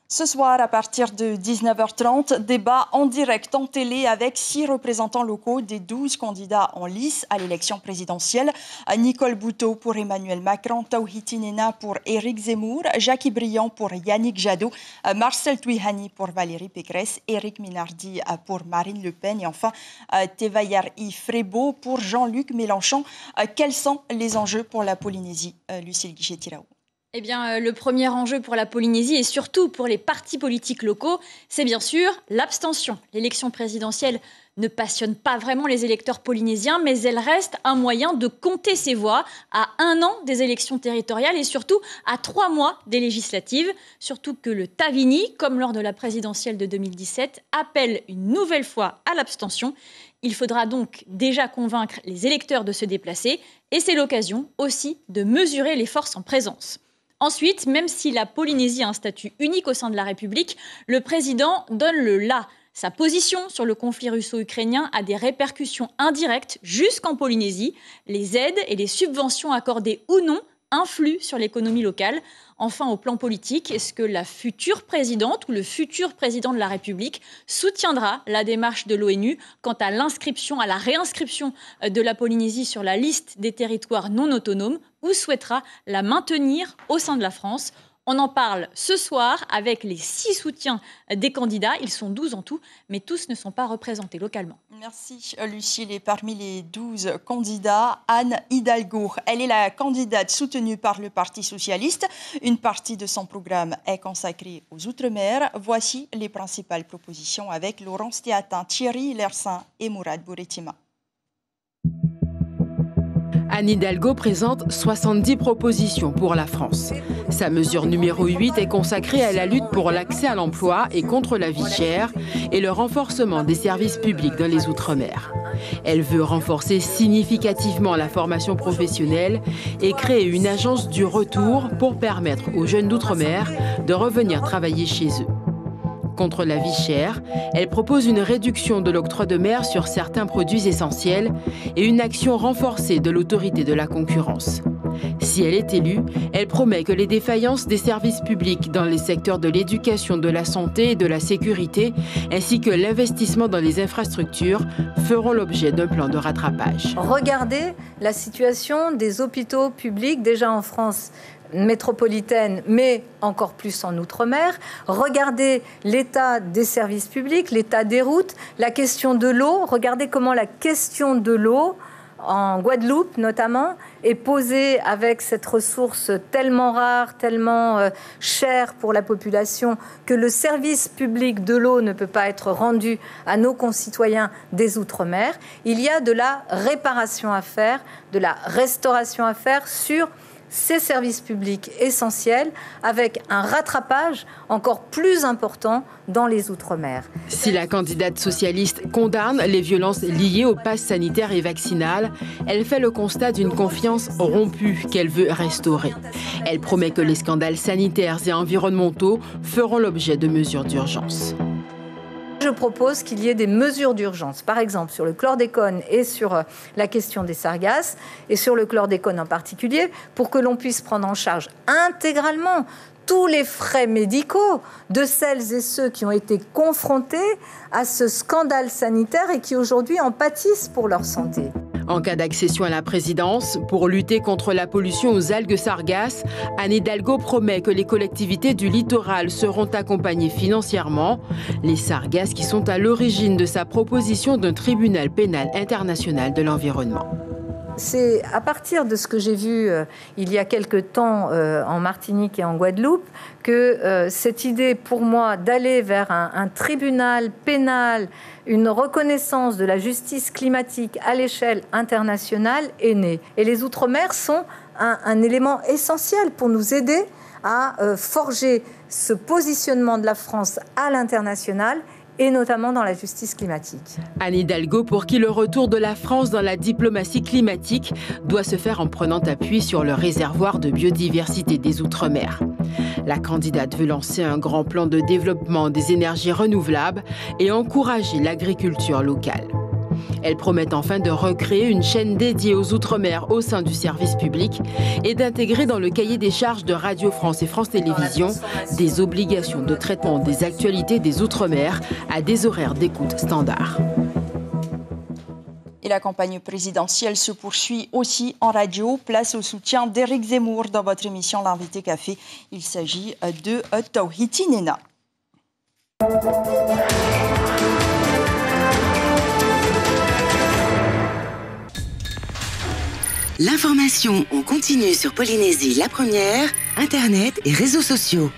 Ce soir, à partir de 19h30, débat en direct en télé avec 6 représentants locaux des 12 candidats en lice à l'élection présidentielle. Nicole Bouteau pour Emmanuel Macron, Tawhiti Nena pour Éric Zemmour, Jackie Briand pour Yannick Jadot, Marcel Touihani pour Valérie Pécresse, Éric Minardi pour Marine Le Pen et enfin Tevayari Frébeau pour Jean-Luc Mélenchon. Quels sont les enjeux pour la Polynésie, Lucille Guichet-Tirao? Eh bien, le premier enjeu pour la Polynésie et surtout pour les partis politiques locaux, c'est bien sûr l'abstention. L'élection présidentielle ne passionne pas vraiment les électeurs polynésiens, mais elle reste un moyen de compter ses voix à 1 an des élections territoriales et surtout à 3 mois des législatives. Surtout que le Tavini, comme lors de la présidentielle de 2017, appelle une nouvelle fois à l'abstention. Il faudra donc déjà convaincre les électeurs de se déplacer et c'est l'occasion aussi de mesurer les forces en présence. Ensuite, même si la Polynésie a un statut unique au sein de la République, le président donne le là. Sa position sur le conflit russo-ukrainien a des répercussions indirectes jusqu'en Polynésie. Les aides et les subventions accordées ou non influent sur l'économie locale. Enfin, au plan politique, est-ce que la future présidente ou le futur président de la République soutiendra la démarche de l'ONU quant à l'inscription, à la réinscription de la Polynésie sur la liste des territoires non autonomes ou souhaitera la maintenir au sein de la France? On en parle ce soir avec les 6 soutiens des candidats. Ils sont 12 en tout, mais tous ne sont pas représentés localement. Merci Lucille. Et parmi les 12 candidats, Anne Hidalgo. Elle est la candidate soutenue par le Parti socialiste. Une partie de son programme est consacrée aux Outre-mer. Voici les principales propositions avec Laurence Théatin, Thierry Lersin et Mourad Bouretima. Anne Hidalgo présente 70 propositions pour la France. Sa mesure numéro 8 est consacrée à la lutte pour l'accès à l'emploi et contre la vie chère et le renforcement des services publics dans les Outre-mer. Elle veut renforcer significativement la formation professionnelle et créer une agence du retour pour permettre aux jeunes d'Outre-mer de revenir travailler chez eux. Contre la vie chère, elle propose une réduction de l'octroi de mer sur certains produits essentiels et une action renforcée de l'autorité de la concurrence. Si elle est élue, elle promet que les défaillances des services publics dans les secteurs de l'éducation, de la santé et de la sécurité, ainsi que l'investissement dans les infrastructures, feront l'objet d'un plan de rattrapage. Regardez la situation des hôpitaux publics déjà en France métropolitaine, mais encore plus en Outre-mer. Regardez l'état des services publics, l'état des routes, la question de l'eau. Regardez comment la question de l'eau, en Guadeloupe notamment, est posée avec cette ressource tellement rare, tellement chère pour la population, que le service public de l'eau ne peut pas être rendu à nos concitoyens des Outre-mer. Il y a de la réparation à faire, de la restauration à faire sur ces services publics essentiels avec un rattrapage encore plus important dans les Outre-mer. Si la candidate socialiste condamne les violences liées au pass sanitaire et vaccinal, elle fait le constat d'une confiance rompue qu'elle veut restaurer. Elle promet que les scandales sanitaires et environnementaux feront l'objet de mesures d'urgence. Je propose qu'il y ait des mesures d'urgence, par exemple sur le chlordécone et sur la question des sargasses, et sur le chlordécone en particulier, pour que l'on puisse prendre en charge intégralement tous les frais médicaux de celles et ceux qui ont été confrontés à ce scandale sanitaire et qui aujourd'hui en pâtissent pour leur santé. En cas d'accession à la présidence, pour lutter contre la pollution aux algues sargasses, Anne Hidalgo promet que les collectivités du littoral seront accompagnées financièrement. Les sargasses qui sont à l'origine de sa proposition d'un tribunal pénal international de l'environnement. C'est à partir de ce que j'ai vu il y a quelque temps en Martinique et en Guadeloupe que cette idée pour moi d'aller vers un tribunal pénal, une reconnaissance de la justice climatique à l'échelle internationale est née. Et les Outre-mer sont un élément essentiel pour nous aider à forger ce positionnement de la France à l'international et notamment dans la justice climatique. Anne Hidalgo, pour qui le retour de la France dans la diplomatie climatique doit se faire en prenant appui sur le réservoir de biodiversité des Outre-mer. La candidate veut lancer un grand plan de développement des énergies renouvelables et encourager l'agriculture locale. Elles promettent enfin de recréer une chaîne dédiée aux Outre-mer au sein du service public et d'intégrer dans le cahier des charges de Radio France et France Télévisions des obligations de traitement des actualités des Outre-mer à des horaires d'écoute standards. Et la campagne présidentielle se poursuit aussi en radio. Place au soutien d'Éric Zemmour dans votre émission L'Invité Café. Il s'agit de Tawhiti Nena. L'information en continu sur Polynésie la première, Internet et réseaux sociaux.